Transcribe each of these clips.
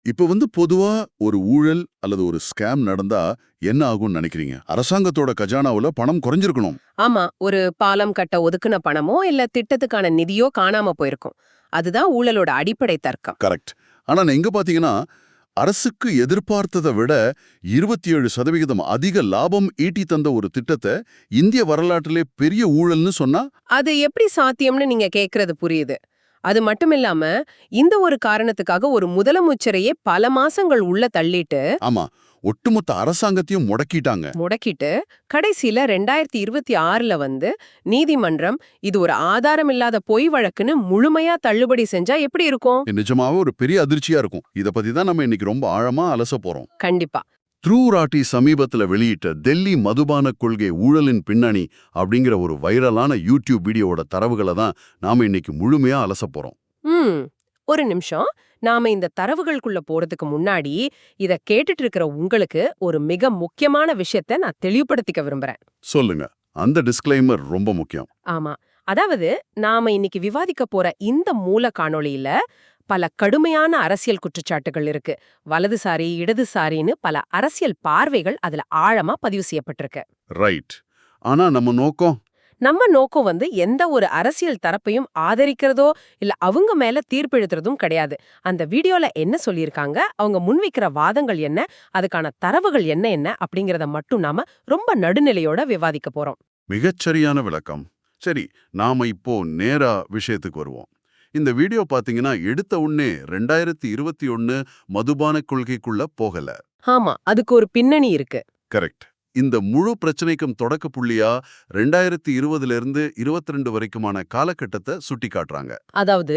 இப்ப பொதுவா ஒரு ஊழல் அல்லது ஒரு ஸ்கேம் நடந்தா என்ன ஆகும்னு நினைக்கிறீங்க? அரசாங்கத்தோட கஜானாவுல பணம் குறைஞ்சிருக்கணும். ஆமா, ஒரு பாலம் கட்ட ஒதுக்குன பணமோ இல்ல திட்டத்துக்கான நிதியோ காணாம போயிருக்கும். அதுதான் ஊழலோட அடிப்படை தர்க்கம். கரெக்ட். ஆனா இங்க பாத்தீங்கன்னா, அரசுக்கு எதிர்பார்த்ததை விட 27% அதிக லாபம் ஈட்டி தந்த ஒரு திட்டத்தை இந்திய வரலாற்றிலே பெரிய ஊழல்னு சொன்னா? அது எப்படி சாத்தியம்னு நீங்க கேக்குறது புரியுது. அது மட்டுமில்லாம இந்த ஒரு காரணத்துக்காக ஒரு முதலமைச்சரையே பல மாசங்கள் உள்ள தள்ளிட்டு ஆமா, ஒட்டுமொத்த அரசாங்கத்தையும் முடக்கிட்டு கடைசியில 2026ல நீதிமன்றம் இது ஒரு ஆதாரமில்லாத பொய் வழக்குன்னு முழுமையா தள்ளுபடி செஞ்சா எப்படி இருக்கும்? நிஜமாவே ஒரு பெரிய அதிர்ச்சியா இருக்கும். இத பத்தி தான் நம்ம இன்னைக்கு ரொம்ப ஆழமா அலச போறோம். கண்டிப்பா. த்ரூராட்டி சமீபத்துல வெளியிட்ட டெல்லி மதுபான கொள்கை ஊழலின் பின்னணி அப்படிங்கிற ஒரு வைரலான யூடியூப் வீடியோவோட தரவுகளை தான் நாம இன்னைக்கு முழுமையா அலச போறோம். ஒரு நிமிஷம். நாம இந்த தரவுகளுக்குள்ள போறதுக்கு முன்னாடி இத கேட்டுட்டு இருக்கிற உங்களுக்கு ஒரு மிக முக்கியமான விஷயத்த நான் தெளிவுபடுத்திக்க விரும்புறேன். சொல்லுங்க. அந்த டிஸ்க்ளைமர் ரொம்ப முக்கியம். ஆமா, அதாவது நாம இன்னைக்கு விவாதிக்க போற இந்த மூல காணொளியில பல கடுமையான அரசியல் குற்றச்சாட்டுகள் இருக்கு. வலதுசாரி, இடதுசாரின்னு பல அரசியல் பார்வைகள் அதுல ஆழமா பதிவு செய்யப்பட்டிருக்கு. ரைட். ஆனா நம்ம நோக்கம் எந்த ஒரு அரசியல் தரப்பையும் ஆதரிக்கிறதோ இல்ல அவங்க மேல தீர்ப்பெழுத்துறதும் கிடையாது. அந்த வீடியோல என்ன சொல்லியிருக்காங்க, அவங்க முன்வைக்கிற வாதங்கள் என்ன, அதுக்கான தரவுகள் என்ன என்ன அப்படிங்கறத மட்டும் நாம ரொம்ப நடுநிலையோட விவாதிக்க போறோம். மிகச்சரியான விளக்கம். சரி, நாம இப்போ நேரா விஷயத்துக்கு வருவோம். இந்த வீடியோ பாத்தீங்கன்னா எடுத்த உடனே 2021 மதுபான கொள்கைக்குள்ள போகல. ஆமா, அதுக்கு ஒரு பின்னணி இருக்கு. கரெக்ட். இந்த முழு பிரச்சனைக்கும் தொடக்க புள்ளியா 2020ல இருந்து 22 வரைக்குமான காலகட்டத்தை சுட்டி காட்டுறாங்க. அதாவது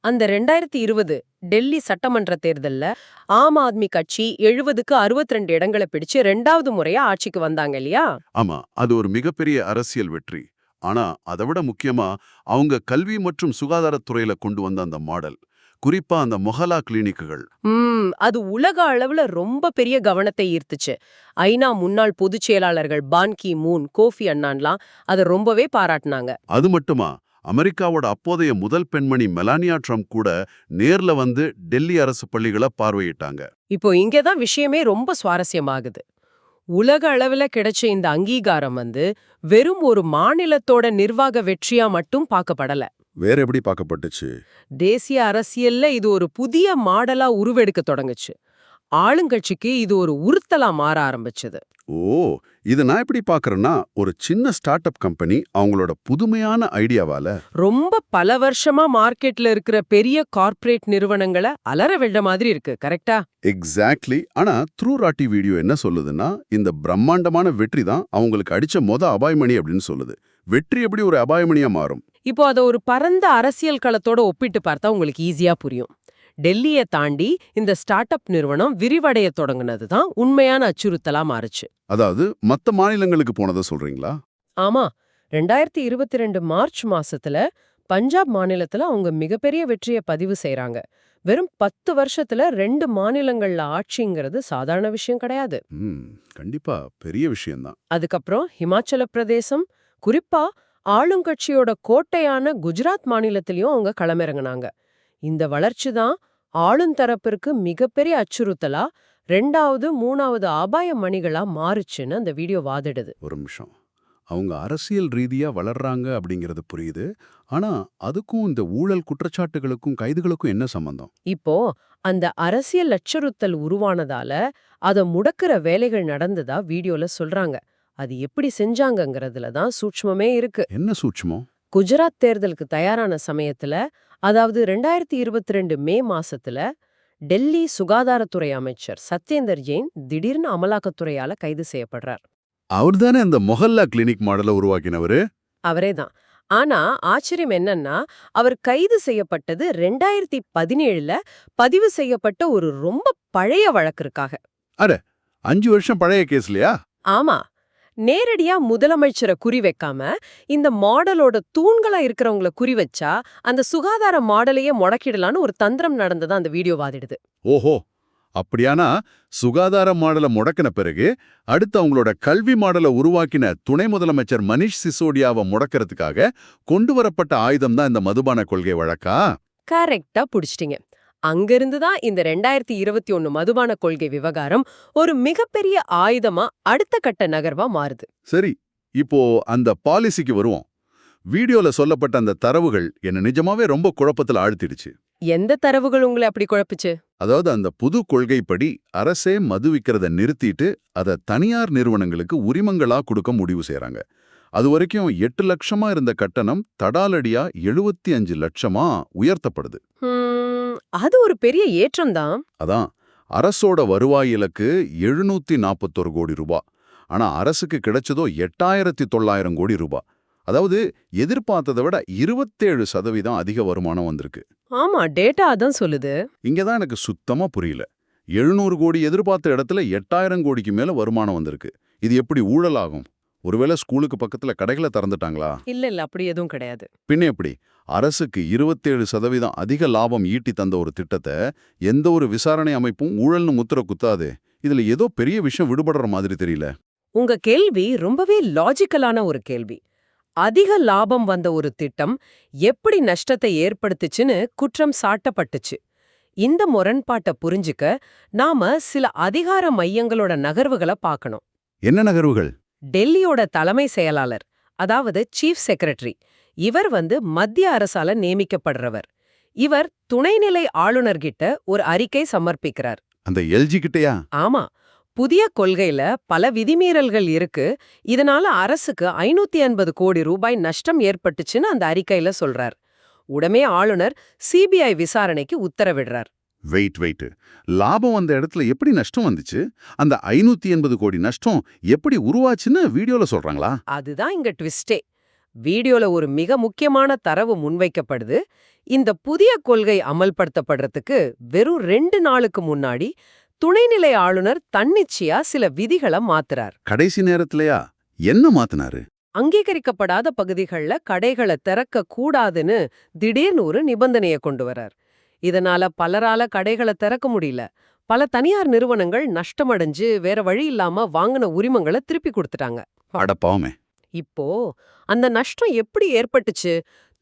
அந்த 2020 டெல்லி சட்டமன்ற தேர்தல்ல ஆம் ஆத்மி கட்சி 70க்கு 62 இடங்களை பிடிச்சு 2வது முறையா ஆட்சிக்கு வந்தாங்க இல்லையா? ஆமா, அது ஒரு மிகப்பெரிய அரசியல் வெற்றி. ஆனா அதை விட முக்கியமா அவங்க கல்வி மற்றும் சுகாதாரத்துறையில கொண்டு வந்த அந்த மாடல், குறிப்பா அந்த மொஹலா கிளினிக்குகள், அது உலக அளவுல ரொம்ப பெரிய கவனத்தை ஈர்த்துச்சு. ஐநா முன்னாள் பொதுச் செயலாளர்கள் பான் கி மூன், கோஃபி அன்னான்லாம் அதை ரொம்பவே பாராட்டினாங்க. அது மட்டுமா, அமெரிக்காவோட அப்போதைய முதல் பெண்மணி மெலானியா ட்ரம்ப் கூட நேர்ல டெல்லி அரசு பள்ளிகளை பார்வையிட்டாங்க. இப்போ இங்கதான் விஷயமே ரொம்ப சுவாரஸ்யமாகுது. உலக அளவுல கிடைச்ச இந்த அங்கீகாரம் வெறும் ஒரு மாநிலத்தோட நிர்வாக வெற்றியா மட்டும் பார்க்கப்படல. வேற எப்படி பார்க்கப்பட்டுச்சு? தேசிய அரசியல்ல இது ஒரு புதிய மாடலா உருவெடுக்க தொடங்குச்சு. ஆளுங்கட்சிக்கு இது ஒரு உறுத்தலா மாற ஆரம்பிச்சது. ஓ, இது நான் எப்படி பார்க்கறேன்னா, ஒரு சின்ன ஸ்டார்ட் அப் கம்பெனி அவங்களோட புதுமையான ஐடியாவால ரொம்ப பல வருஷமா மார்க்கெட்ல இருக்கிற பெரிய கார்ப்பரேட் நிறுவனங்களை அலற விடுற மாதிரி இருக்கு. கரெக்டா? எக்ஸாக்ட்லி. ஆனா த்ரூராட்டி வீடியோ என்ன சொல்லுதுன்னா, இந்த பிரம்மாண்டமான வெற்றி தான் அவங்களுக்கு அடிச்ச அபாயமணி அப்படின்னு சொல்லுது. வெற்றி எப்படி ஒரு அபாயமணியா மாறும்? இப்போ அதை ஒரு பரந்த அரசியல் களத்தோட ஒப்பிட்டு பார்த்தா உங்களுக்கு ஈஸியா புரியும். டெல்லியை தாண்டி இந்த ஸ்டார்ட் அப் நிறுவனம் விரிவடைய தொடங்குனது தான் உண்மையான அச்சுறுத்தலா மாறுச்சு. அதாவது மத்த மாநிலங்களுக்கு போனதை சொல்றீங்களா? ஆமா, 2022 மார்ச் மாசத்துல பஞ்சாப் மாநிலத்துல அவங்க மிகப்பெரிய வெற்றியை பதிவு செய்றாங்க. வெறும் 10 வருஷத்துல 2 மாநிலங்கள்ல ஆட்சிங்கிறது சாதாரண விஷயம் கிடையாது. கண்டிப்பா பெரிய விஷயம்தான். அதுக்கப்புறம் ஹிமாச்சல பிரதேசம், குறிப்பா ஆளுங்கட்சியோட கோட்டையான குஜராத் மாநிலத்திலயும் அவங்க களமிறங்குனாங்க. இந்த வளர்ச்சி தான் ஆளுந்தரப்பிற்கு மிகப்பெரிய அச்சுறுத்தலா 2வது 3வது அபாய மணிகளா மாறுச்சுன்னு அந்த வீடியோ வாதிடுது. ஒரு நிமிஷம். அவங்க அரசியல் ரீதியா வளர்றாங்க அப்படிங்கிறது புரியுது. ஆனா அதுக்கும் இந்த ஊழல் குற்றச்சாட்டுகளுக்கும் கைதுகளுக்கும் என்ன சம்பந்தம்? இப்போ அந்த அரசியல் அச்சுறுத்தல் உருவானதால அதை முடக்கிற வேலைகள் நடந்ததா வீடியோல சொல்றாங்க. அது எப்படி செஞ்சாங்கங்கிறதுல தான் சூட்சுமமே இருக்கு. என்ன சூட்சுமம்? குஜராத் தேர்தலுக்கு தயாரான சமயத்துல, அதாவது 2022 மே மாசத்துல டெல்லி சுகாதாரத்துறை அமைச்சர் சத்யேந்தர் ஜெயின் திடீர்னு அமலாக்கத்துறையால கைது செய்யப்படுறார். அவர்தானே அந்த மொஹல்லா கிளினிக் மாடலை உருவாக்கினவரு? அவரேதான். ஆனா ஆச்சரியம் என்னன்னா, அவர் கைது செய்யப்பட்டது 2017ல பதிவு செய்யப்பட்ட ஒரு ரொம்ப பழைய வழக்கிற்காக. அட, 5 வருஷம் பழைய கேஸ்லயா? ஆமா, நேரடியா முதலமைச்சரை குறிவைக்காம இந்த மாடலோட தூண்களா இருக்கிறவங்கள குறிவச்சா அந்த சுகாதார மாடலையே முடக்கிடலான்னு ஒரு தந்திரம் நடந்ததா அந்த வீடியோ வாதிடுது. ஓஹோ, அப்படியானா சுகாதார மாடலை முடக்கின பிறகு அடுத்து அவங்களோட கல்வி மாடலை உருவாக்கின துணை முதலமைச்சர் மனிஷ் சிசோடியாவை முடக்கிறதுக்காக கொண்டு வரப்பட்ட ஆயுதம் தான் இந்த மதுபான கொள்கை வழக்கா? கரெக்டா புடிச்சிட்டீங்க. அங்கிருந்து தான் இந்த 2021 மதுபான கொள்கை விவகாரம் ஒரு மிகப்பெரிய ஆயுதமா அடுத்த கட்ட நகர்வா மாறுது. சரி, இப்போ அந்த பாலிசிக்கு வருவோம். வீடியோல சொல்லப்பட்ட அந்த தரவுகள் என்ன நிஜமாவே ரொம்ப குழப்பத்துல ஆழ்த்திடுச்சு. எந்த தரவுகள் உங்களை அப்படி குழப்புச்சு? அதாவது அந்த புது கொள்கைப்படி அரசே மது விக்கிறத நிறுத்திட்டு அதை தனியார் நிறுவனங்களுக்கு உரிமங்களா கொடுக்க முடிவு செய்றாங்க. அது வரைக்கும் 8 லட்சமா இருந்த கட்டணம் தடாலடியா 75 லட்சமா உயர்த்தப்படுது. அது ஒரு பெரிய ஏற்றம்தான். அதான் அரசோட வருவாய் இலக்கு 741 கோடி ரூபாய். ஆனா அரசுக்கு கிடைச்சதோ 8,900 கோடி ரூபாய். அதாவது எதிர்பார்த்ததை விட 27% அதிக வருமானம் வந்திருக்கு. ஆமா, டேட்டா அதான் சொல்லுது. இங்கதான் எனக்கு சுத்தமா புரியல. 700 கோடி எதிர்பார்த்த இடத்துல 8,000 கோடிக்கு மேல வருமானம் வந்திருக்கு. இது எப்படி ஊழலாகும்? ஒருவேளை ஸ்கூலுக்கு பக்கத்துல கடைகளை திறந்துட்டாங்களா? இல்ல அப்படி எதுவும் கிடையாது. பின்ன எப்படி? அரசுக்கு 27% அதிக லாபம் ஈட்டி தந்த ஒரு திட்டத்தை எந்த ஒரு விசாரணை அமைப்பும் ஊழல்னு முத்திர குத்தாதே. இதுல ஏதோ பெரிய விஷயம் விடுபடுற மாதிரி தெரியல. உங்க கேள்வி ரொம்பவே லாஜிக்கலான ஒரு கேள்வி. அதிக லாபம் வந்த ஒரு திட்டம் எப்படி நஷ்டத்தை ஏற்படுத்துச்சுன்னு குற்றம் சாட்டப்பட்டுச்சு. இந்த முரண்பாட்டை புரிஞ்சுக்க நாம சில அதிகார மையங்களோட நகர்வுகளை பார்க்கணும். என்ன நகர்வுகள்? டெல்லியோட தலைமை செயலாளர், அதாவது சீஃப் செக்ரட்டரி, இவர் மத்திய அரசால நியமிக்கப்படுறவர். இவர் துணைநிலை ஆளுநர்கிட்ட ஒரு அறிக்கை சமர்ப்பிக்கிறார். அந்த எல்ஜி கிட்டயா? ஆமா, புதிய கொள்கையில பல விதிமீறல்கள் இருக்கு, இதனால அரசுக்கு 550 கோடி ரூபாய் நஷ்டம் ஏற்பட்டுச்சுன்னு அந்த அறிக்கையில சொல்றார். உடனே ஆளுநர் சிபிஐ விசாரணைக்கு உத்தரவிடுறார். வெயிட். லாபம் வந்த இடத்துல எப்படி நஷ்டம் வந்துச்சு? அந்த 580 கோடி நஷ்டம் எப்படி உருவாச்சுன்னு வீடியோல சொல்றாங்களா? அதுதான் இங்க ட்விஸ்டே. வீடியோல ஒரு மிக முக்கியமான தரவு முன்வைக்கப்படுது. இந்த புதிய கொள்கை அமல்படுத்தப்படுறதுக்கு வெறும் 2 நாளுக்கு முன்னாடி துணைநிலை ஆளுநர் தன்னிச்சையா சில விதிகளை மாத்துறார். கடைசி நேரத்திலயா? என்ன மாத்தினாரு? அங்கீகரிக்கப்படாத பகுதிகள்ல கடைகளை திறக்க கூடாதுன்னு திடீர்னு ஒரு நிபந்தனையை கொண்டு வரார். இதனால பலரால கடைகளை திறக்க முடியல. பல தனியார் நிறுவனங்கள் நஷ்டமடைஞ்சு வேற வழி இல்லாம வாங்கின உரிமங்களை திருப்பி கொடுத்துட்டாங்க. அடப்பாவமே. இப்போ அந்த நஷ்டம் எப்படி ஏற்பட்டுச்சு?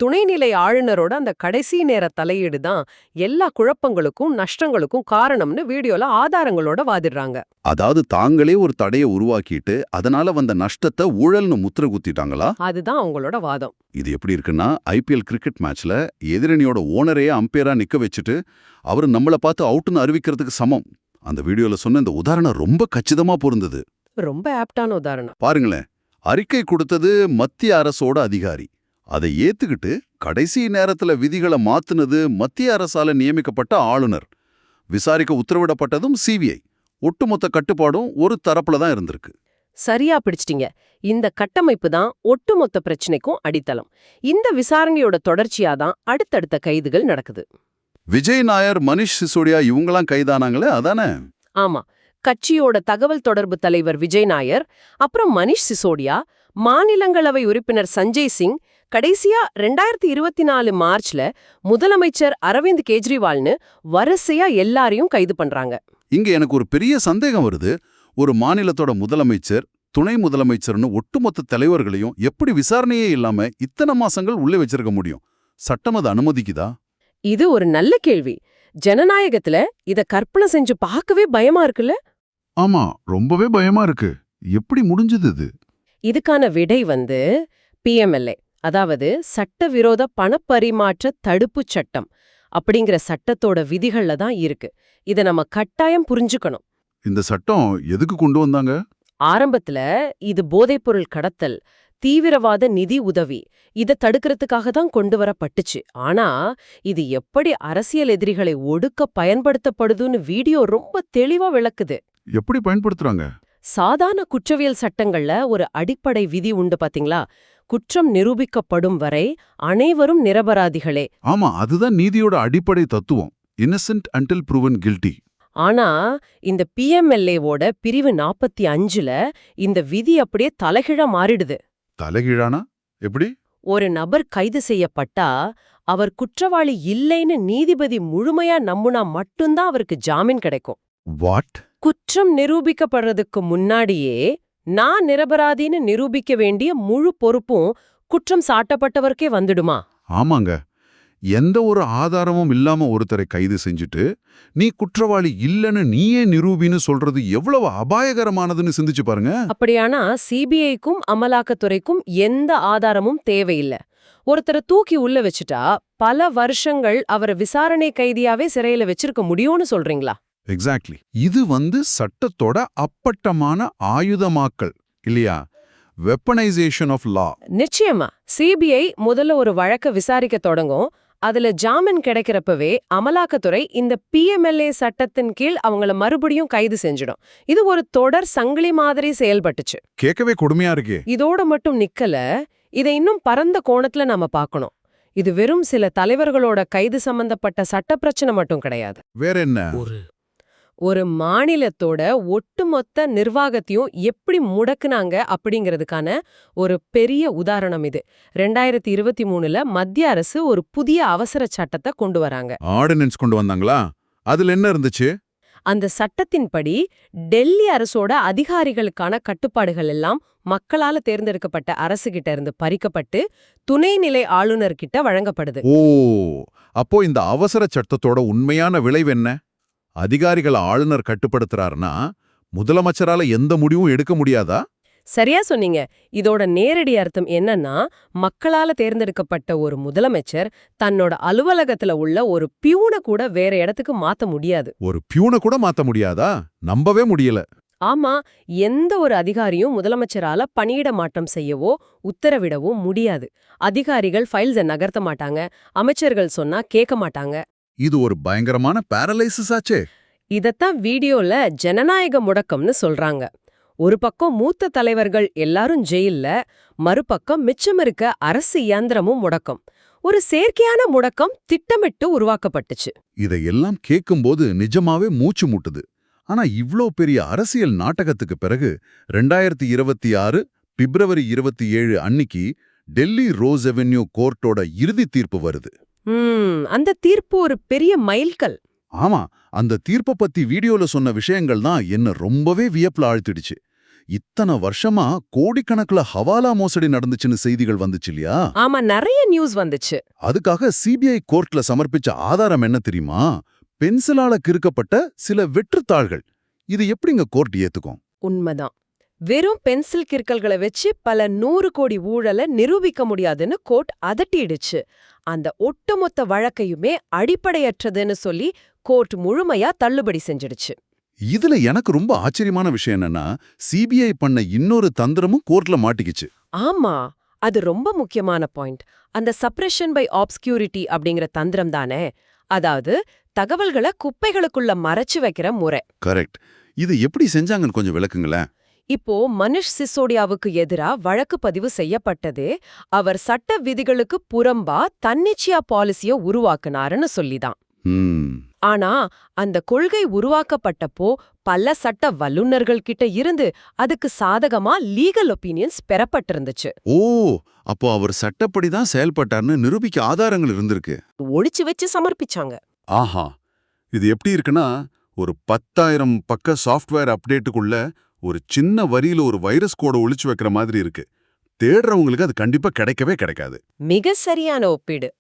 துணைநிலை ஆளுநரோட அந்த கடைசி நேர தலையீடு தான் எல்லா குழப்பங்களுக்கும் நஷ்டங்களுக்கும் காரணம்னு வீடியோல ஆதாரங்களோட வாதிடுறாங்க. அதாவது தாங்களே ஒரு தடையை உருவாக்கிட்டு அதனால வந்த நஷ்டத்தை ஊழல்னு முத்திர குத்திட்டாங்களா? அதுதான் அவங்களோட வாதம். இது எப்படி இருக்குன்னா, ஐபிஎல் கிரிக்கெட் மேட்ச்ல எதிரணியோட ஓனரையே அம்பையரா நிக்க வச்சுட்டு அவரு நம்மள பார்த்து அவுட்னு அறிவிக்கிறதுக்கு சமம். அந்த வீடியோல சொன்ன இந்த உதாரணம் ரொம்ப கச்சிதமா பொருந்தது. ரொம்ப ஆப்டான உதாரணம். பாருங்களேன், அறிக்கை கொடுத்தது மத்திய அரசோட அதிகாரி. அதை ஏத்துக்கிட்டு கடைசி நேரத்துல விதிகளை மாத்துனது மத்திய அரசால நியமிக்கப்பட்ட ஆளுநர். விசாரிக்க உத்தரவிடப்பட்டதும் சிபிஐ. ஒட்டுமொத்த கட்டுப்பாடும் ஒரு தரப்புல தான் இருந்திருக்கு. சரியா பிடிச்சிட்டீங்க. இந்த கட்டமைப்பு தான் ஒட்டுமொத்த பிரச்சனைக்கும் அடித்தளம். இந்த விசாரணையோட தொடர்ச்சியா தான் அடுத்தடுத்த கைதுகள் நடக்குது. விஜய் நாயர், மனிஷ் சிசோடியா இவங்கெல்லாம் கைதானாங்களே, அதானே? ஆமா, கட்சியோட தகவல் தொடர்பு தலைவர் விஜய் நாயர், அப்புறம் மனிஷ் சிசோடியா, மாநிலங்களவை உறுப்பினர் சஞ்சய் சிங், கடைசியா 2024 மார்ச்ல முதலமைச்சர் அரவிந்த் கெஜ்ரிவால்னு வரிசையா எல்லாரையும் கைது பண்றாங்க. இங்க எனக்கு ஒரு பெரிய சந்தேகம் வருது. ஒரு மாநிலத்தோட முதலமைச்சர், துணை முதலமைச்சர்னு ஒட்டுமொத்த தலைவர்களையும் எப்படி விசாரணையே இல்லாம இத்தனை மாசங்கள் உள்ளே வச்சிருக்க முடியும்? சட்டம் அது அனுமதிக்குதா? இது ஒரு நல்ல கேள்வி. ஜனநாயகத்துல இத கற்பனை செஞ்சு பார்க்கவே பயமா இருக்குல்ல? ஆமா, ரொம்பவே பயமா இருக்கு. எப்படி முடிஞ்சது இது? இதுக்கான விடை PMLA, அதாவது சட்டவிரோத பணப்பரிமாற்ற தடுப்புச் சட்டம் அப்படிங்கிற சட்டத்தோட விதிகள்ல தான் இருக்கு. இத நம்ம கட்டாயம் புரிஞ்சுக்கணும். இந்த சட்டம் எதுக்கு கொண்டு வந்தாங்க? ஆரம்பத்துல இது போதைப்பொருள் கடத்தல், தீவிரவாத நிதி உதவி, இத தடுக்கிறதுக்காக தான் கொண்டு வரப்பட்டுச்சு. ஆனா இது எப்படி அரசியல் எதிரிகளை ஒடுக்க பயன்படுத்தப்படுதுன்னு வீடியோ ரொம்ப தெளிவா விளக்குது. எப்படி பயன்படுத்துறாங்க? சாதாரண குற்றவியல் சட்டங்கள்ல ஒரு அடிப்படை விதி உண்டு பாத்தீங்களா? குற்றம் நிரூபிக்கப்படும் வரை அனைவரும் நிரபராதிகளே. ஆமா, அதுதான் நீதியோட அடிப்படை தத்துவம். Innocent until proven guilty. ஆனா இந்த PMLAவோட பிரிவு 45ல இந்த விதி அப்படியே தலைகீழா மாறிடுது. தலைகீழானா எப்படி? ஒரு நபர் கைது செய்யப்பட்டா அவர் குற்றவாளி இல்லைன்னு நீதிபதி முழுமையா நம்புனா மட்டும்தான் அவருக்கு ஜாமீன் கிடைக்கும். வாட்? குற்றம் நிரூபிக்கப்படுறதுக்கு முன்னாடியே நான் நிரபராதின்னு நிரூபிக்க வேண்டிய முழு பொறுப்பும் குற்றம் சாட்டப்பட்டவருக்கே வந்துடுமா? ஆமாங்க. எந்த ஒரு ஆதாரமும் இல்லாம ஒருத்தரை கைது செஞ்சுட்டு நீ குற்றவாளி இல்லைன்னு நீயே நிரூபின்னு சொல்றது எவ்வளவு அபாயகரமானதுன்னு சிந்திச்சு பாருங்க. அப்படியானா சிபிஐக்கும் அமலாக்கத்துறைக்கும் எந்த ஆதாரமும் தேவையில்லை. ஒருத்தரை தூக்கி உள்ள வச்சுட்டா பல வருஷங்கள் அவரை விசாரணை கைதியாவே சிறையில வச்சிருக்க முடியும்னு சொல்றீங்களா? எக்ஸாக்ட்லி. இது சட்டத்தோட அப்பட்டமான ஆயுதமாக்கல் இல்லையா? வெப்பனைசேஷன் ஆஃப் லா. நிச்சயமா. சிபிஐ முதல்ல ஒரு வழக்க விசாரிக்க தொடங்கும். அதுல ஜாமீன் கிடைக்கிறப்பவே அமலாக்கத்துறை இந்த பிஎம்எல்ஏ சட்டத்தின் கீழ் அவங்கள மறுபடியும் கைது செஞ்சிடும். இது ஒரு தொடர் சங்கிலி மாதிரி செயல்பட்டுச்சு. கேட்கவே கொடுமையா இருக்கே. இதோட மட்டும் நிக்கல, இதை இன்னும் பரந்த கோணத்துல நாம பார்க்கணும். இது வெறும் சில தலைவர்களோட கைது சம்பந்தப்பட்ட சட்ட பிரச்சனை மட்டும் கிடையாது. வேற என்ன? ஒரு மாநிலத்தோட ஒட்டுமொத்த நிர்வாகத்தையும் எப்படி முடக்குனாங்க அப்படிங்கிறதுக்கான ஒரு பெரிய உதாரணம் இது. 2023ல மத்திய அரசு ஒரு புதிய அவசர சட்டத்தை கொண்டு வராங்க. ஆர்டினன்ஸ் கொண்டு வந்தாங்களா? அதுல என்ன இருந்துச்சு? அந்த சட்டத்தின்படி டெல்லி அரசோட அதிகாரிகளுக்கான கட்டுப்பாடுகள் எல்லாம் மக்களால தேர்ந்தெடுக்கப்பட்ட அரசுகிட்ட இருந்து பறிக்கப்பட்டு துணைநிலை ஆளுநர்கிட்ட வழங்கப்படுது. ஓ, அப்போ இந்த அவசர சட்டத்தோட உண்மையான விளைவு என்ன? அதிகாரிகளை ஆளுநர் கட்டுப்படுத்துறாருன்னா முதலமைச்சரால எந்த முடிவும் எடுக்க முடியாதா? சரியா சொன்னீங்க. இதோட நேரடி அர்த்தம் என்னன்னா, மக்களால தேர்ந்தெடுக்கப்பட்ட ஒரு முதலமைச்சர் தன்னோட அலுவலகத்துல உள்ள ஒரு பியூனை கூட வேற இடத்துக்கு மாத்த முடியாது. ஒரு பியூனை கூட மாத்த முடியாதா? நம்பவே முடியல. ஆமா, எந்த ஒரு அதிகாரியும் முதலமைச்சரால பணியிட மாற்றம் செய்யவோ உத்தரவிடவோ முடியாது. அதிகாரிகள் ஃபைல்ஸை நகர்த்த மாட்டாங்க, அமைச்சர்கள் சொன்னா கேட்க மாட்டாங்க. இது ஒரு பயங்கரமான பாரலைசிஸ் ஆச்சே. இதத்தான் வீடியோல ஜனநாயக முடக்கம்னு சொல்றாங்க. ஒரு பக்கம் மூத்த தலைவர்கள் எல்லாரும் ஜெயில்ல, மறுபக்கம் மிச்சம் இருக்க அரசு இயந்திரமும் முடக்கம். ஒரு செயற்கையான முடக்கம் திட்டமிட்டு உருவாக்கப்பட்டுச்சு. இதையெல்லாம் கேட்கும்போது நிஜமாவே மூச்சு முட்டுது. ஆனா இவ்ளோ பெரிய அரசியல் நாடகத்துக்கு பிறகு 2026 பிப்ரவரி 27 அன்னிக்கு டெல்லி ரோஸ் அவென்யூ கோர்ட்டோட இறுதி தீர்ப்பு வருது. அந்த தீர்ப்பு ஒரு பெரிய மைல்கல். ஆமா, அந்த தீர்ப்பை பத்தி வீடியோல சொன்ன விஷயங்கள் தான் என்ன ரொம்பவே வியப்புல ஆழ்த்திடுச்சு. இத்தனை வருஷமா கோடிக்கணக்குல ஹவாலா மோசடி நடந்துச்சுன்னு செய்திகள் வந்துச்சு இல்லையா? ஆமா, நிறைய நியூஸ் வந்துச்சு. அதுக்காக சிபிஐ கோர்ட்ல சமர்ப்பிச்ச ஆதாரம் என்ன தெரியுமா? பென்சிலால கிறுக்கப்பட்ட சில வெற்றுத்தாள்கள். இது எப்படிங்க கோர்ட் ஏத்துக்கும்? உண்மைதான். வெறும் பென்சில் கிறுக்கல்களை வச்சு பல 100 கோடி ஊழலை நிரூபிக்க முடியாதுன்னு கோர்ட் அதட்டிடுச்சு. அந்த ஒட்டுமொத்த வழக்கையுமே அடிப்படையற்றதுன்னு சொல்லி கோர்ட் முழுமையா தள்ளுபடி செஞ்சிடுச்சு. இதுல எனக்கு ரொம்ப ஆச்சரியமான விஷயம் என்னன்னா, சிபிஐ பண்ண இன்னொரு தந்திரமும் கோர்ட்ல மாட்டிக்கிச்சு. ஆமா, அது ரொம்ப முக்கியமான பாயிண்ட். அந்த சப்ரெஷன் பை ஆப்ஸ்கியூரிட்டி அப்படிங்கிற தந்திரம் தானே. அதாவது தகவல்களை குப்பைகளுக்குள்ள மறைச்சு வைக்கிற முறை. கரெக்ட். இது எப்படி செஞ்சாங்கன்னு கொஞ்சம் விளக்குங்களேன். இப்போ மனிஷ் சிசோடியாவுக்கு எதிரா வழக்கு பதிவு செய்யப்பட்டதே அவர் சட்ட விதிகளுக்கு புறம்பா தன்னிச்சையா பாலிசிய உருவாக்குனாருன்னு சொல்லிதான். ஆனா அந்த கொள்கை உருவாக்கப்பட்டப்போ பல சட்ட வல்லுநர்கள் கிட்ட இருந்து அதுக்கு சாதகமா லீகல் ஒப்பீனியன்ஸ் பெறப்பட்டிருந்துச்சு. ஓ, அப்போ அவர் சட்டப்படிதான் செயல்பட்டார்னு நிரூபிக்க ஆதாரங்கள் இருந்திருக்கு. ஒளிச்சு வச்சு சமர்ப்பிச்சாங்க. ஆஹா, இது எப்படி இருக்குன்னா, ஒரு 10,000 பக்க சாஃப்ட்வேர் அப்டேட்டுக்குள்ள ஒரு சின்ன வரியில ஒரு வைரஸ் கோட ஒளிச்சு வைக்கிற மாதிரி இருக்கு. தேடுறவங்களுக்கு அது கண்டிப்பா கிடைக்கவே கிடைக்காது. மிக சரியான ஒப்பீடு.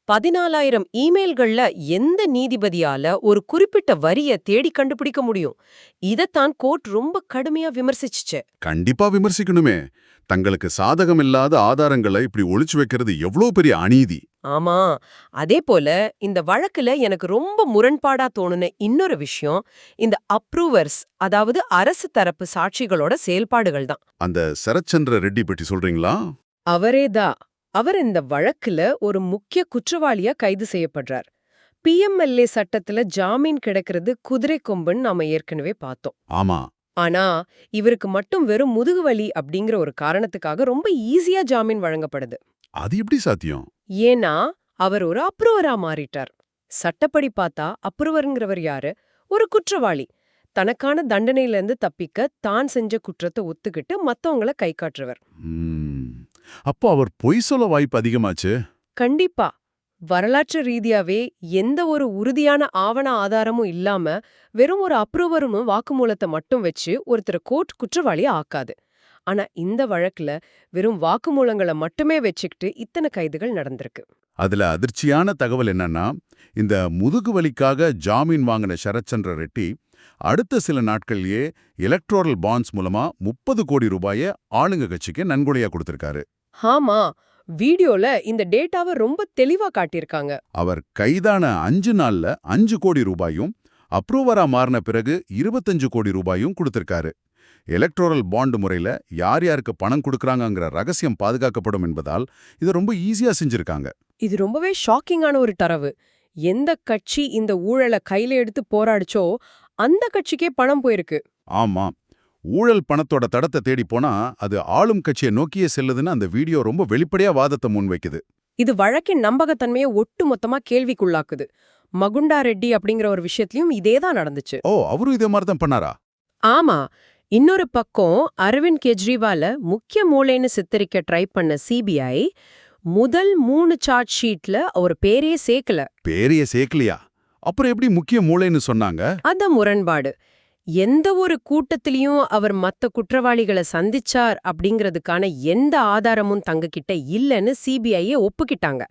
14,000 இமெயில்கள்ல எந்த நீதிபதியால ஒரு குறிப்பிட்ட வரிய தேடி கண்டுபிடிக்க முடியும்? இதத்தான் கோர்ட் ரொம்ப கடுமையா விமர்சிச்சுச்சு. கண்டிப்பா விமர்சிக்கணுமே. தங்களுக்கு சாதகமில்லாத ஆதாரங்களை இப்படி ஒளிச்சு வைக்கிறது எவ்வளவு பெரிய அநீதி. ஆமா, அதே போல இந்த வழக்குல எனக்கு ரொம்ப முரண்பாடா தோணுன இன்னொரு விஷயம் இந்த அப்ரூவர்ஸ், அதாவது அரசு தரப்பு சாட்சிகளோட செயல்பாடுகள் தான். அந்த சரச்சந்திர ரெட்டி பற்றி சொல்றீங்களா? அவரேதான். அவர் இந்த வழக்குல ஒரு முக்கிய குற்றவாளியா கைது செய்யப்படுறார். பிஎம்எல்ஏ சட்டத்துல ஜாமீன் கிடைக்கிறது குதிரை கொம்புன்னு நாம ஏற்கனவே பார்த்தோம். ஆமா. ஆனா இவருக்கு மட்டும் வெறும் முதுகுவலி அப்படிங்கிற ஒரு காரணத்துக்காக ரொம்ப ஈஸியா ஜாமீன் வழங்கப்படுது. அது எப்படி சாத்தியம்? ஏன்னா அவர் ஒரு அப்ரூவரா மாறிட்டார். சட்டப்படி பார்த்தா அப்ரூவருங்கிறவர் யாரு? ஒரு குற்றவாளி. தனக்கான தண்டனையிலிருந்து தப்பிக்க தான் செஞ்ச குற்றத்தை ஒத்துக்கிட்டு மத்தவங்கள கை காட்டுறவர். அப்போ அவர் பொய் சொல்ல வாய்ப்பு அதிகமாச்சு. கண்டிப்பா. வரலாற்று ரீதியாவே எந்த ஒரு உறுதியான ஆவண ஆதாரமும் இல்லாம வெறும் ஒரு அப்ரூவரும் வாக்குமூலத்தை மட்டும் வச்சு ஒருத்தர் கோர்ட் குற்றவாளியா ஆக்காது. ஆனா இந்த வழக்குல வெறும் வாக்குமூலங்களை மட்டுமே வச்சுக்கிட்டு இத்தனை கைதுகள் நடந்திருக்கு. அதுல அதிர்ச்சியான தகவல் என்னன்னா, இந்த முதுகு வலிக்காக ஜாமீன் வாங்கின சரத்சந்திர ரெட்டி அடுத்த சில நாட்கள்லயே எலக்ட்ரோரல் பாண்ட்ஸ் மூலமா 30 கோடி ரூபாய ஆளுங்க கட்சிக்கு நன்கொடையா கொடுத்திருக்காரு. ஆமா, வீடியோல இந்த டேட்டாவை ரொம்ப தெளிவா காட்டியிருக்காங்க. அவர் கைதான 5 நாள்ல 5 கோடி ரூபாயும், அப்ரூவரா மாறின பிறகு 25 கோடி ரூபாயும் கொடுத்திருக்காரு. எலக்ட்ரோரல் பாண்ட் முறையில யார் யாருக்கு பணம் கொடுக்கறாங்கங்கிற ரகசியம் பாதுகாக்கப்படும் என்பதால் இதை ரொம்ப ஈஸியா செஞ்சிருக்காங்க. இது ரொம்பவே ஷாக்கிங்கான ஒரு தரவு. எந்த கட்சி இந்த ஊழலை கையில எடுத்து போராடிச்சோ அந்த கட்சிக்கே பணம் போயிருக்கு. ஆமா, ஊழல் பணத்தோட தடத்தை தேடி போனா அது ஆளும் கட்சியை நோக்கியே செல்லுதுன்னு அந்த வீடியோ ரொம்ப வெளிப்படையா வாதத்தை முன்வைக்குது. இது வழக்கின் நம்பகத்தன்மையை ஒட்டு மொத்தமா கேள்விக்குள்ளாக்குது. மகுண்டா ரெட்டி அப்படிங்கிற ஒரு விஷயத்திலயும் இதேதான் நடந்துச்சு. ஓ, அவரும் இதே மாதிரி தான் பண்ணாரா? ஆமா, இன்னொரு பக்கம் அரவிந்த் கெஜ்ரிவால முக்கிய மூளைன்னு சித்தரிக்க ட்ரை பண்ண சிபிஐ முதல் 3 சார்ஜ் ஷீட்ல அவர் பேரே சேர்க்கல. பேரைய சேர்க்கலையா? அப்புறம் எப்படி முக்கிய மூளைன்னு சொன்னாங்க? அத முரண்பாடு. எந்த ஒரு கூட்டத்திலயும் அவர் மத்த குற்றவாளிகளை சந்திச்சார் அப்படிங்கிறதுக்கான எந்த ஆதாரமும் தங்ககிட்ட இல்லைன்னு சிபிஐயே ஒப்புக்கிட்டாங்க.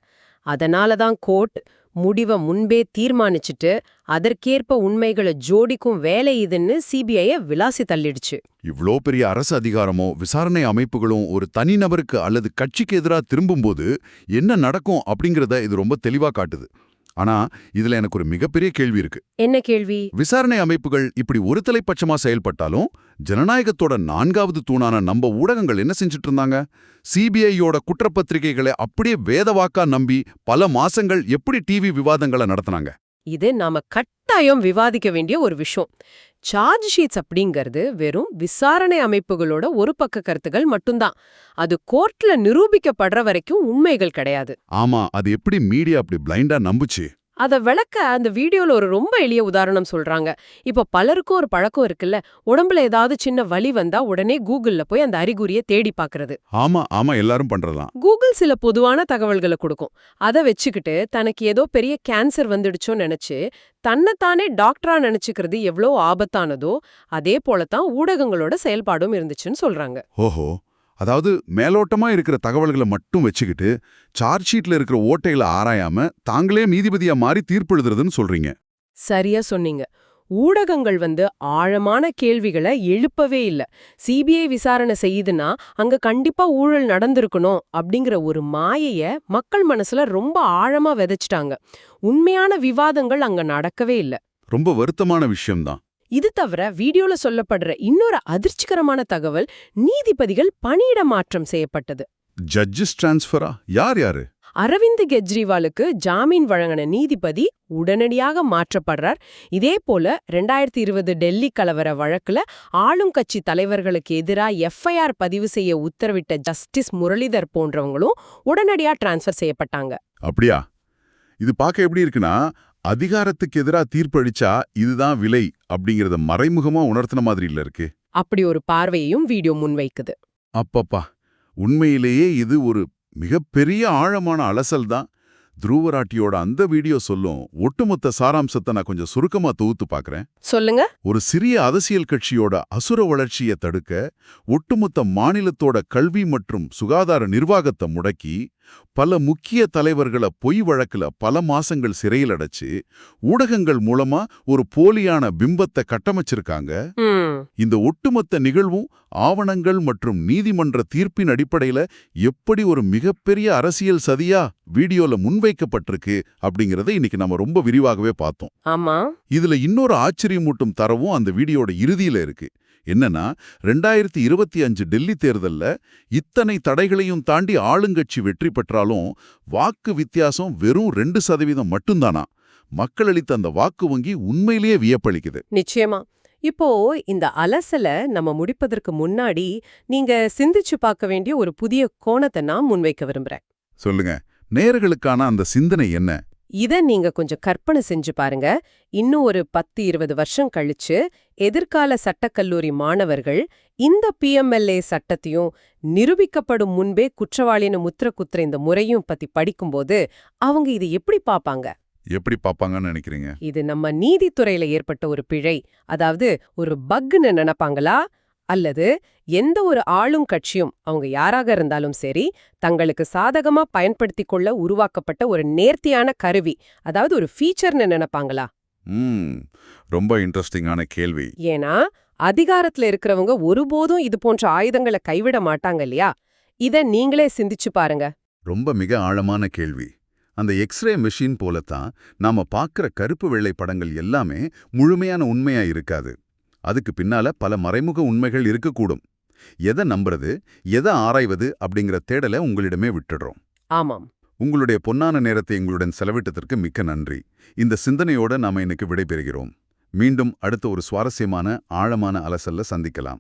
அதனாலதான் கோர்ட் முடிவை முன்பே தீர்மானிச்சுட்டு அதற்கேற்ப உண்மைகளை ஜோடிக்கும் வேலை இதுன்னு சிபிஐயை விளாசி தள்ளிடுச்சு. இவ்ளோ பெரிய அரசு அதிகாரமோ விசாரணை அமைப்புகளும் ஒரு தனிநபருக்கு அல்லது கட்சிக்கு எதிராக திரும்பும்போது என்ன நடக்கும் அப்படிங்கறத இது ரொம்ப தெளிவா காட்டுது. ஆனா இதுல எனக்கு ஒரு மிகப்பெரிய கேள்வி இருக்கு. என்ன கேள்வி? விசாரணை அமைப்புகள் இப்படி ஒரு தலைப்பட்சமா செயல்பட்டாலும் ஜனநாயகத்தோட 4வது தூணான நம்ம ஊடகங்கள் என்ன செஞ்சுட்டு இருந்தாங்க? சிபிஐயோட குற்றப்பத்திரிகைகளை அப்படியே வேதவாக்கா நம்பி பல மாசங்கள் எப்படி டிவி விவாதங்களை நடத்தினாங்க? இது நாம கட்டாயம் விவாதிக்க வேண்டிய ஒரு விஷயம். சார்ஜ் ஷீட்ஸ் அப்படிங்கிறது வெறும் விசாரணை அமைப்புகளோட ஒரு பக்க கருத்துகள் மட்டும்தான். அது கோர்ட்ல நிரூபிக்கப்படுற வரைக்கும் உண்மைகள் கிடையாது. ஆமா, அது எப்படி மீடியா அப்படி பிளைண்டா நம்புச்சு? அத விளக்க அந்த வீடியோல ஒரு ரொம்ப எளிய உதாரணம் சொல்றாங்க. இப்ப பலருக்கும் ஒரு பழக்கம் இருக்குல்ல, உடம்புல ஏதாவது சின்ன வலி வந்தா உடனே கூகுள்ல போய் அந்த அறிகுறியை தேடி பாக்குறது. ஆமா ஆமா, எல்லாரும் பண்றலாம். கூகுள் சில பொதுவான தகவல்களை கொடுக்கும். அதை வச்சுக்கிட்டு தனக்கு ஏதோ பெரிய கேன்சர் வந்துடுச்சோன்னு நினைச்சு தன்னைத்தானே டாக்டரா நினைச்சுக்கிறது எவ்வளோ ஆபத்தானதோ அதே போலத்தான் ஊடகங்களோட செயல்பாடும் இருந்துச்சுன்னு சொல்றாங்க. ஓஹோ, அதாவது மேலோட்டமா இருக்கிற தகவல்களை மட்டும் வச்சுக்கிட்டு சார்ஜ் ஷீட்ல இருக்கிற ஓட்டைகளை ஆராயாம தாங்களே நீதிபதியா மாறி தீர்ப்பு எழுதுறதுன்னு சொல்றீங்க. சரியா சொன்னீங்க. ஊடகங்கள் ஆழமான கேள்விகளை எழுப்பவே இல்ல. சிபிஐ விசாரணை செய்யுதுன்னா அங்க கண்டிப்பா ஊழல் நடந்திருக்கணும் அப்படிங்கிற ஒரு மாயைய மக்கள் மனசுல ரொம்ப ஆழமா விதைச்சிட்டாங்க. உண்மையான விவாதங்கள் அங்க நடக்கவே இல்ல. ரொம்ப வருத்தமான விஷயம்தான். இது தவிர வீடியோல சொல்லப்படுற இன்னொரு அதிர்ச்சிகரமான தகவல், நீதிபதிகள் பணியிட மாற்றம் செய்யப்பட்டது. ஜட்ஜஸ் டிரான்ஸ்ஃபரா? யார் யாரு? அரவிந்த் கெஜ்ரிவாலுக்கு ஜாமீன் வழங்கின நீதிபதி உடனடியாக மாற்றப்படுறார். இதே போல 2020 டெல்லி கலவர வழக்குல ஆளுங்கட்சி தலைவர்களுக்கு எதிராக எஃப்ஐஆர் பதிவு செய்ய உத்தரவிட்ட ஜஸ்டிஸ் முரளிதர் போன்றவங்களும் உடனடியா டிரான்ஸ்ஃபர் செய்யப்பட்டாங்க. அப்படியா? இது பார்க்க எப்படி இருக்குன்னா, அதிகாரத்துக்கு எதிராக தீர்ப்பளிச்சா இதுதான் விலை அப்படிங்கறத மறைமுகமா உணர்த்தின மாதிரி இல்ல இருக்கு. அப்படி ஒரு பார்வையையும் வீடியோ முன்வைக்குது. அப்பப்பா, உண்மையிலேயே இது ஒரு மிகப்பெரிய ஆழமான அலசல் தான். துருவராட்டியோட அந்த வீடியோ சொல்லும் ஒட்டுமொத்த சாராம்சத்தை நான் கொஞ்சம் சுருக்கமா தொகுத்து பார்க்கறேன். சொல்லுங்க. ஒரு சிறிய அரசியல் கட்சியோட அசுர வளர்ச்சியை தடுக்க ஒட்டுமொத்த மாநிலத்தோட கல்வி மற்றும் சுகாதார நிர்வாகத்தை முடக்கி பல முக்கிய தலைவர்களை பொய் வழக்குல பல மாசங்கள் சிறையில் அடைச்சு ஊடகங்கள் மூலமா ஒரு போலியான பிம்பத்தை கட்டமைச்சிருக்காங்க. இந்த ஒட்டுமொத்த நிகழ்வும் ஆவணங்கள் மற்றும் நீதிமன்ற தீர்ப்பின் அடிப்படையில எப்படி ஒரு மிகப்பெரிய அரசியல் சதியா வீடியோல முன்வைக்கப்பட்டிருக்கு அப்படிங்கறத இன்னைக்கு நம்ம ரொம்ப விரிவாகவே பார்த்தோம். ஆமா, இதுல இன்னொரு ஆச்சரியமூட்டும் தரவும் அந்த வீடியோட இறுதியில இருக்கு. என்னன்னா, 2025 டெல்லி தேர்தல்ல இத்தனை தடைகளையும் தாண்டி ஆளுங்கட்சி வெற்றி பெற்றாலும் வாக்கு வித்தியாசம் வெறும் 2% மட்டும்தானா. மக்கள் அளித்த அந்த வாக்கு வங்கி உண்மையிலேயே வியப்பளிக்குது. நிச்சயமா. இப்போ இந்த அலசல நம்ம முடிப்பதற்கு முன்னாடி நீங்க சிந்திச்சு பார்க்க வேண்டிய ஒரு புதிய கோணத்தை நான் முன்வைக்க விரும்புறேன். சொல்லுங்க, நேயர்களுக்கான அந்த சிந்தனை என்ன? இத நீங்க கொஞ்சம் கற்பனை செஞ்சு பாருங்க. இன்னும் ஒரு 10-20 வருஷம் கழிச்சு எதிர்கால சட்டக்கல்லூரி மாணவர்கள் இந்த பிஎம்எல்ஏ சட்டத்தையும் நிரூபிக்கப்படும் முன்பே குற்றவாளின்னு முத்திர குத்துற இந்த முறையும் பத்தி படிக்கும்போது அவங்க இதை எப்படி பாப்பாங்க? எப்படி பாப்பாங்கன்னு நினைக்கிறீங்க? இது நம்ம நீதித்துறையில ஏற்பட்ட ஒரு பிழை, அதாவது ஒரு பக்னு நினைப்பாங்களா, அல்லது எந்த ஒரு ஆளும் கட்சியும் அவங்க யாராக இருந்தாலும் சரி தங்களுக்கு சாதகமா பயன்படுத்திக் கொள்ள உருவாக்கப்பட்ட ஒரு நேர்த்தியான கருவி, அதாவது ஒரு ஃபீச்சர்னு நினைப்பாங்களா? ரொம்ப இன்ட்ரெஸ்டிங்கான கேள்வி. ஏன்னா அதிகாரத்துல இருக்கிறவங்க ஒருபோதும் இது போன்ற ஆயுதங்களை கைவிட மாட்டாங்க இல்லையா? இத நீங்களே சிந்திச்சு பாருங்க. ரொம்ப மிக ஆழமான கேள்வி. அந்த எக்ஸ்ரே மெஷின் போலத்தான் நாம பார்க்குற கருப்பு வெள்ளை படங்கள் எல்லாமே முழுமையான உண்மையா இருக்காது. அதுக்கு பின்னால பல மறைமுக உண்மைகள் இருக்கக்கூடும். எதை நம்புறது, எதை ஆராய்வது அப்படிங்கிற தேடலை உங்களிடமே விட்டுடுறோம். ஆமாம். உங்களுடைய பொன்னான நேரத்தை எங்களுடன் செலவிட்டதற்கு மிக்க நன்றி. இந்த சிந்தனையோட நாம இன்னைக்கு விடைபெறுகிறோம். மீண்டும் அடுத்த ஒரு சுவாரஸ்யமான ஆழமான அலசல்ல சந்திக்கலாம்.